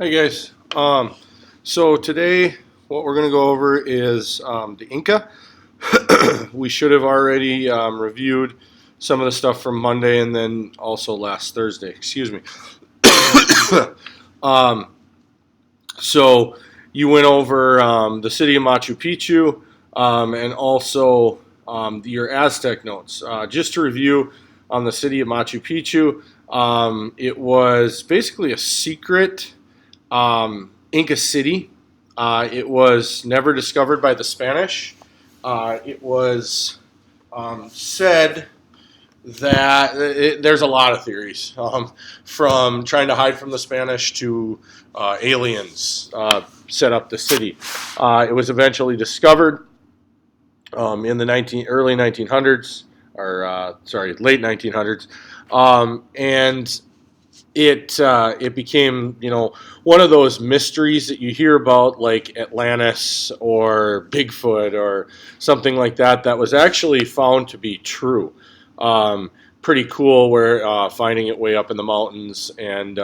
Hey guys. So today, what we're going to go over is the Inca. We should have already reviewed some of the stuff from Monday and then also last Thursday. Excuse me. um, so you went over the city of Machu Picchu and also your Aztec notes. Just to review on the city of Machu Picchu, it was basically a secret Inca city. It was never discovered by the Spanish. It was said that there's a lot of theories, from trying to hide from the Spanish to aliens set up the city. It was eventually discovered in the early 1900s, or late 1900s, and it became, one of those mysteries that you hear about, like Atlantis or Bigfoot or something like that, that was actually found to be true. Pretty cool. Where finding it way up in the mountains and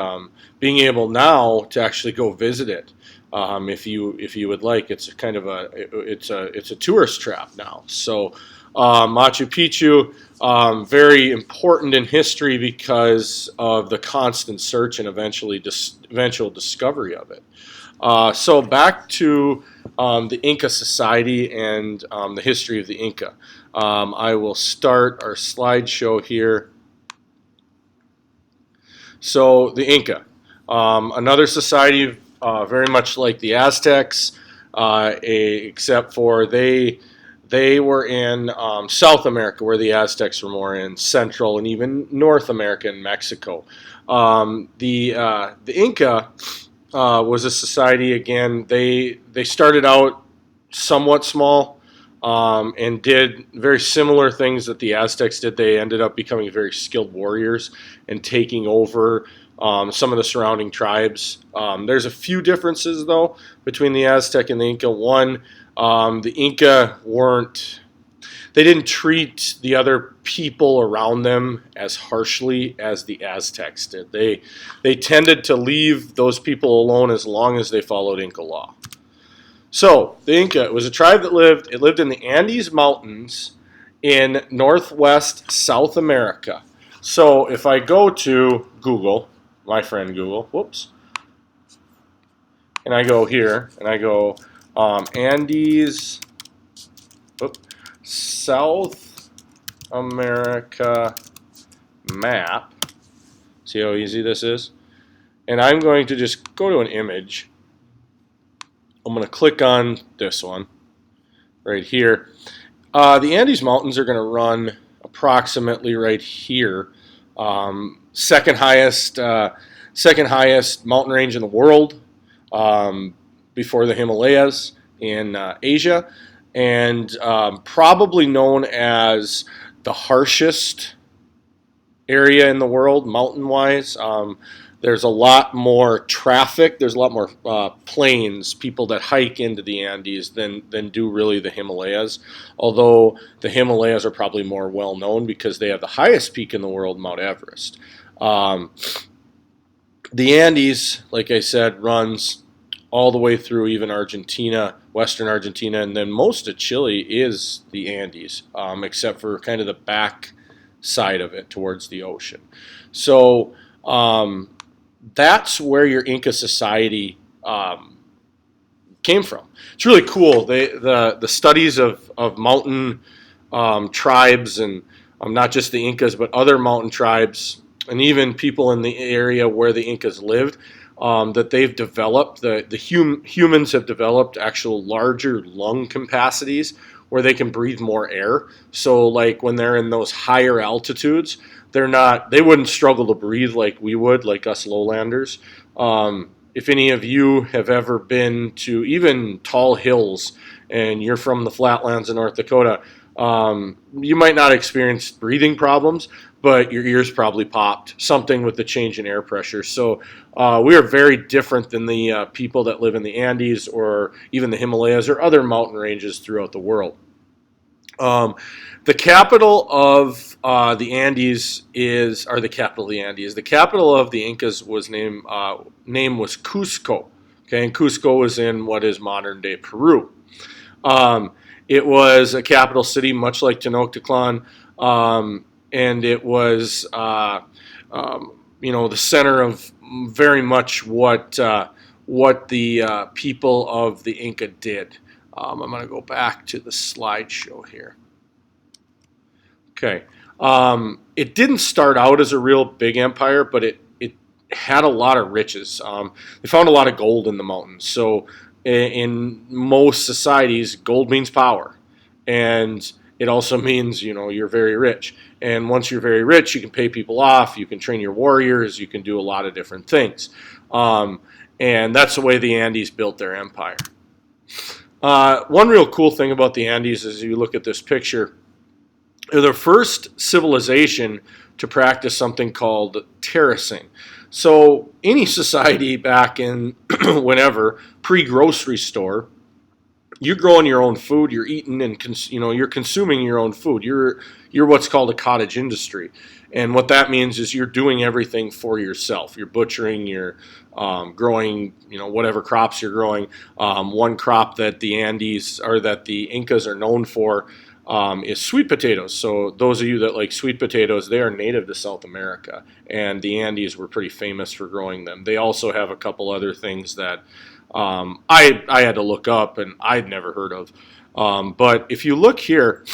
being able now to actually go visit it. If you would like, it's kind of it's a tourist trap now. So Machu Picchu, very important in history because of the constant search and eventual discovery of it. So back to the Inca society and the history of the Inca. I will start our slideshow here. So the Inca, another society very much like the Aztecs, except for they were in South America, where the Aztecs were more in Central and even North America and Mexico. The Inca was a society. Again, they started out somewhat small and did very similar things that the Aztecs did. They ended up becoming very skilled warriors and taking over some of the surrounding tribes. There's a few differences, though, between the Aztec and the Inca. One, the Inca they didn't treat the other people around them as harshly as the Aztecs did. They tended to leave those people alone as long as they followed Inca law. So the Inca was a tribe that lived in the Andes Mountains in northwest South America. So if I go to Google, my friend Google, whoops, and I go here and I go Andes, South America map. See how easy this is? And I'm going to just go to an image. I'm going to click on this one right here. The Andes Mountains are going to run approximately right here. Second highest mountain range in the world, before the Himalayas in Asia, and probably known as the harshest area in the world mountain-wise. There's a lot more traffic. There's a lot more planes, people that hike into the Andes than do really the Himalayas. Although the Himalayas are probably more well known because they have the highest peak in the world, Mount Everest. The Andes, like I said, runs all the way through even Argentina, western Argentina, and then most of Chile is the Andes, except for kind of the back side of it towards the ocean. So that's where your Inca society came from. It's really cool. The studies of mountain tribes, and not just the Incas, but other mountain tribes, and even people in the area where the Incas lived, that they've developed, humans have developed actual larger lung capacities where they can breathe more air. So like when they're in those higher altitudes, they wouldn't struggle to breathe like we would, like us lowlanders. If any of you have ever been to even tall hills and you're from the flatlands of North Dakota, you might not experience breathing problems, but your ears probably popped, something with the change in air pressure. So we are very different than the people that live in the Andes or even the Himalayas or other mountain ranges throughout the world. Um, the capital of the Andes is, or the capital of the Andes, the capital of the Incas was name was Cusco. Okay, and Cusco is in what is modern day Peru. Um, it was a capital city, much like Tenochtitlan, and it was, the center of very much what the people of the Inca did. I'm going to go back to the slideshow here. Okay. It didn't start out as a real big empire, but it had a lot of riches. They found a lot of gold in the mountains. So in most societies, gold means power. And it also means, you're very rich. And once you're very rich, you can pay people off, you can train your warriors, you can do a lot of different things. Um, and that's the way the Andes built their empire. One real cool thing about the Andes is you look at this picture, they're the first civilization to practice something called terracing. So any society back in whenever pre-grocery store, you're growing your own food, you're eating and you're consuming your own food. You're what's called a cottage industry, and what that means is you're doing everything for yourself. You're butchering, you're growing, whatever crops you're growing. One crop that the Andes or that the Incas are known for is sweet potatoes. So those of you that like sweet potatoes, they are native to South America, and the Andes were pretty famous for growing them. They also have a couple other things that I had to look up and I'd never heard of. But if you look here,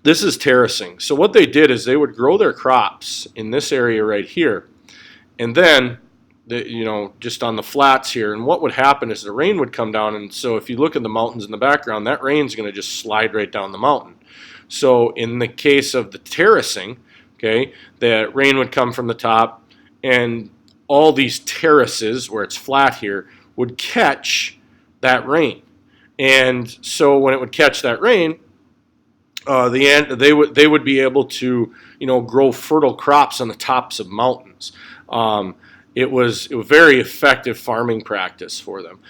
this is terracing. So what they did is they would grow their crops in this area right here, and then just on the flats here. And what would happen is the rain would come down, and so if you look at the mountains in the background, that rain's going to just slide right down the mountain. So in the case of the terracing, okay, the rain would come from the top, and all these terraces where it's flat here would catch that rain. And so when it would catch that rain, they would be able to grow fertile crops on the tops of mountains. It was a very effective farming practice for them.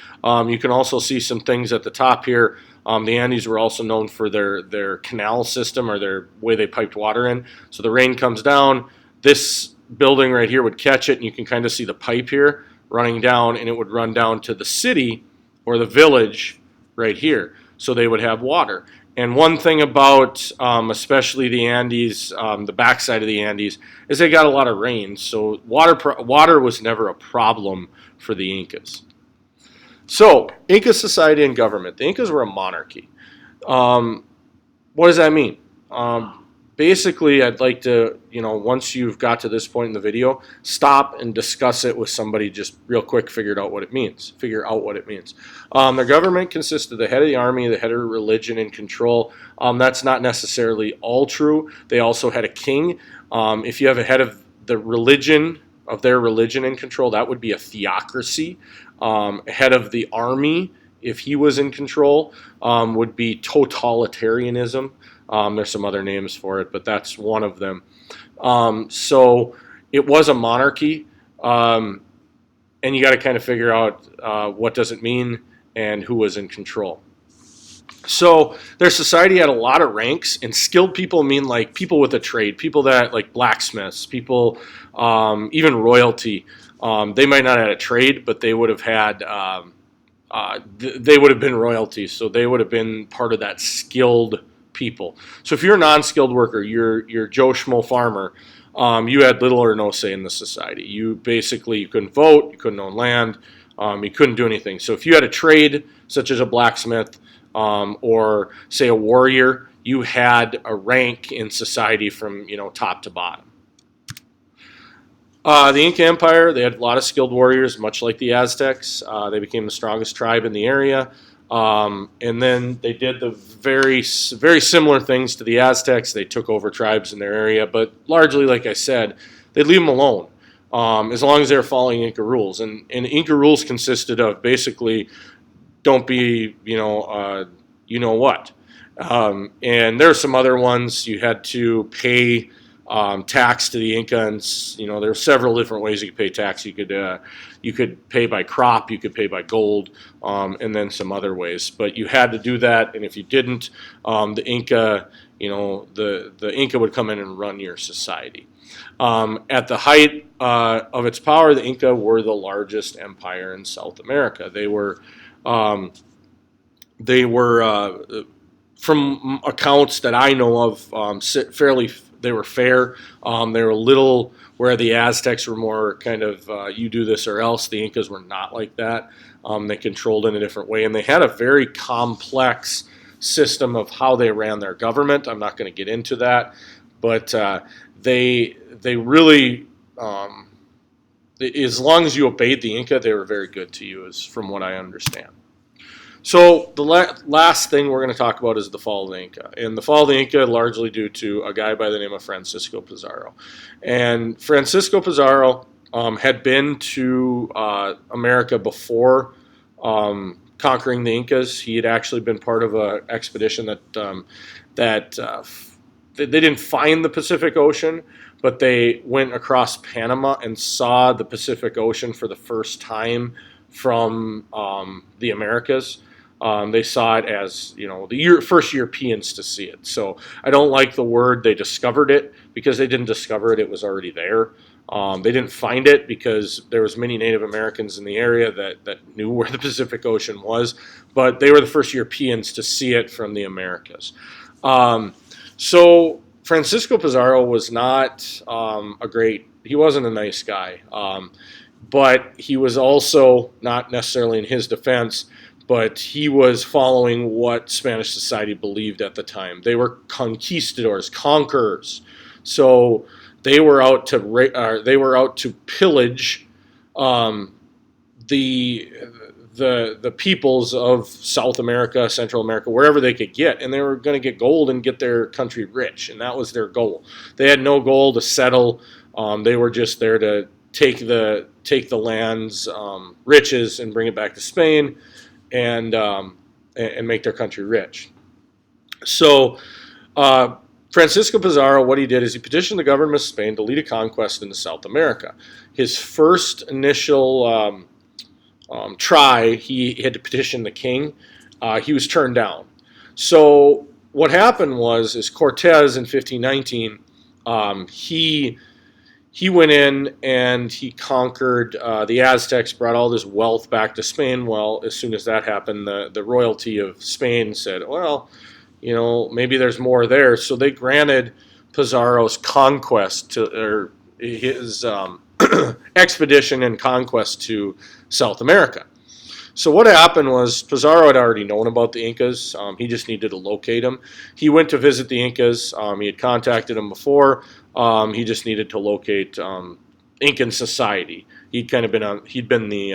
You can also see some things at the top here. The Andes were also known for their canal system, or their way they piped water in. So the rain comes down, this building right here would catch it, and you can kind of see the pipe here running down, and it would run down to the city or the village right here. So they would have water. And one thing about especially the Andes, the backside of the Andes, is they got a lot of rain. So water was never a problem for the Incas. So Inca society and government. The Incas were a monarchy. What does that mean? Basically, I'd like to, once you've got to this point in the video, stop and discuss it with somebody just real quick, figure out what it means. Their government consists of the head of the army, the head of religion and control. That's not necessarily all true. They also had a king. If you have a head of their religion in control, that would be a theocracy. Head of the army, if he was in control, would be totalitarianism. There's some other names for it, but that's one of them. So it was a monarchy, and you got to kind of figure out what does it mean and who was in control. So their society had a lot of ranks, and skilled people mean like people with a trade, people that like blacksmiths, people, even royalty. They might not have had a trade, but they would have had. They would have been royalty, so they would have been part of that skilled people. So if you're a non-skilled worker, you're Joe Schmo farmer, you had little or no say in the society. You couldn't vote, you couldn't own land, you couldn't do anything. So if you had a trade, such as a blacksmith, or say a warrior, you had a rank in society from top to bottom. The Inca Empire, they had a lot of skilled warriors, much like the Aztecs. They became the strongest tribe in the area. And then they did the very, very similar things to the Aztecs. They took over tribes in their area, but largely, like I said, they'd leave them alone as long as they were following Inca rules. And Inca rules consisted of basically, don't be, you know what. And there are some other ones. You had to pay tax to the Inca, and there were several different ways you could pay tax. You could pay by crop, you could pay by gold, and then some other ways. But you had to do that, and if you didn't, the Inca, the Inca would come in and run your society. At the height of its power, the Inca were the largest empire in South America. They were from accounts that I know of, they were fair. They were a little where the Aztecs were more kind of you do this or else. The Incas were not like that. They controlled in a different way, and they had a very complex system of how they ran their government. I'm not going to get into that, but they really, as long as you obeyed the Inca, they were very good to you, is from what I understand. So the last thing we're going to talk about is the fall of the Inca. And the fall of the Inca largely due to a guy by the name of Francisco Pizarro. And Francisco Pizarro had been to America before conquering the Incas. He had actually been part of an expedition that they didn't find the Pacific Ocean, but they went across Panama and saw the Pacific Ocean for the first time from the Americas. They saw it as, the first Europeans to see it. So I don't like the word they discovered it, because they didn't discover it, it was already there. They didn't find it because there was many Native Americans in the area that knew where the Pacific Ocean was, but they were the first Europeans to see it from the Americas. So Francisco Pizarro was not he wasn't a nice guy, but he was also, not necessarily in his defense, but he was following what Spanish society believed at the time. They were conquistadors, conquerors. So they were out to pillage the peoples of South America, Central America, wherever they could get, and they were going to get gold and get their country rich, and that was their goal. They had no goal to settle. They were just there to take the land's riches and bring it back to Spain, and make their country rich. So Francisco Pizarro, what he did is he petitioned the government of Spain to lead a conquest into South America. His first initial try, he had to petition the king. He was turned down. So what happened is Cortez in 1519, he went in and he conquered the Aztecs, brought all this wealth back to Spain. Well, as soon as that happened, the royalty of Spain said, well, maybe there's more there. So they granted Pizarro's conquest or his expedition and conquest to South America. So what happened was Pizarro had already known about the Incas. He just needed to locate them. He went to visit the Incas. He had contacted them before. He just needed to locate Incan society. He'd kind of been the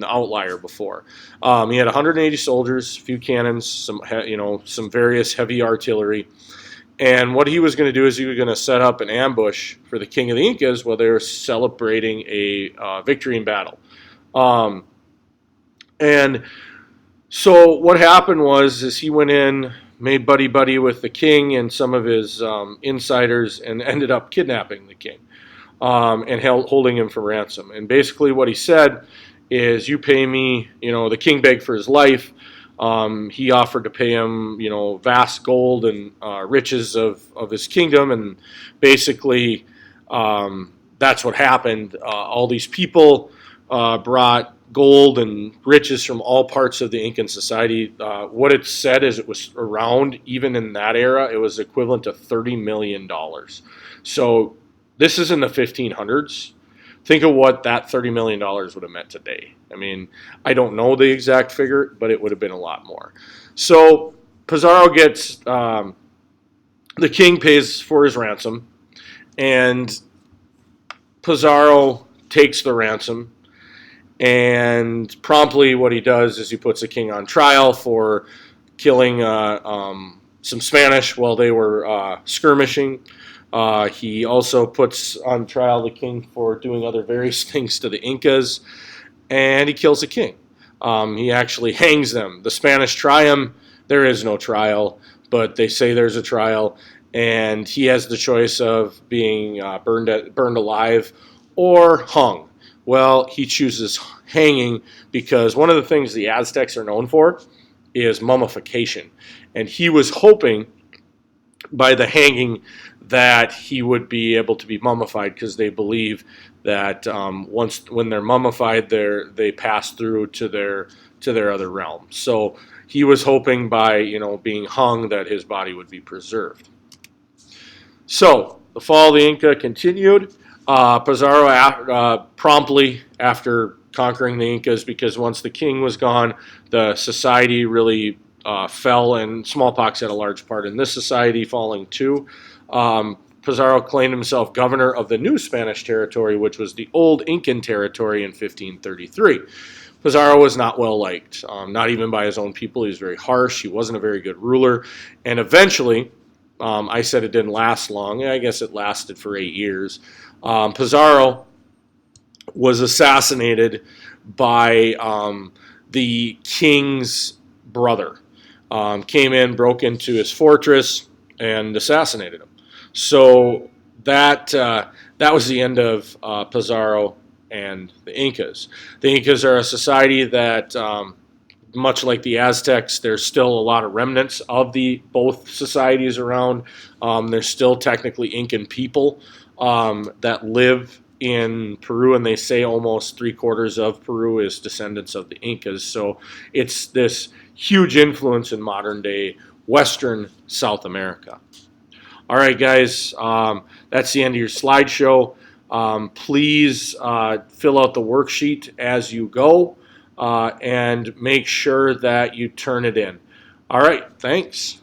outlier before. He had 180 soldiers, a few cannons, some various heavy artillery. And what he was going to do is he was going to set up an ambush for the king of the Incas while they were celebrating a victory in battle. And so what happened is he went in, made buddy-buddy with the king and some of his insiders, and ended up kidnapping the king and holding him for ransom. And basically what he said is, you pay me, the king begged for his life. He offered to pay him, vast gold and riches of his kingdom, and basically that's what happened. All these people brought gold and riches from all parts of the Incan society. What it said is it was around, even in that era, it was equivalent to $30 million. So this is in the 1500s. Think of what that $30 million would have meant today. I mean, I don't know the exact figure, but it would have been a lot more. So Pizarro gets, the king pays for his ransom, and Pizarro takes the ransom, and promptly what he does is he puts the king on trial for killing some Spanish while they were skirmishing. He also puts on trial the king for doing other various things to the Incas, and he kills the king. He actually hangs them. The Spanish try him. There is no trial, but they say there's a trial, and he has the choice of being burned alive or hung. Well, he chooses hanging because one of the things the Aztecs are known for is mummification, and he was hoping by the hanging that he would be able to be mummified because they believe that once when they're mummified, they pass through to their other realm. So he was hoping by being hung that his body would be preserved. So the fall of the Inca continued. Pizarro promptly after conquering the Incas, because once the king was gone, the society really fell, and smallpox had a large part in this society falling too. Pizarro claimed himself governor of the new Spanish territory, which was the old Incan territory, in 1533. Pizarro was not well liked, not even by his own people. He was very harsh. He wasn't a very good ruler, and eventually, I said it didn't last long. I guess it lasted for 8 years. Pizarro was assassinated by the king's brother. Came in, broke into his fortress, and assassinated him. So that was the end of Pizarro and the Incas. The Incas are a society that, much like the Aztecs, there's still a lot of remnants of the both societies around. There's still technically Incan people that live in Peru, and they say almost 3/4 of Peru is descendants of the Incas. So it's this huge influence in modern day Western South America. All right, guys, that's the end of your slideshow. Please fill out the worksheet as you go, and make sure that you turn it in. All right, thanks.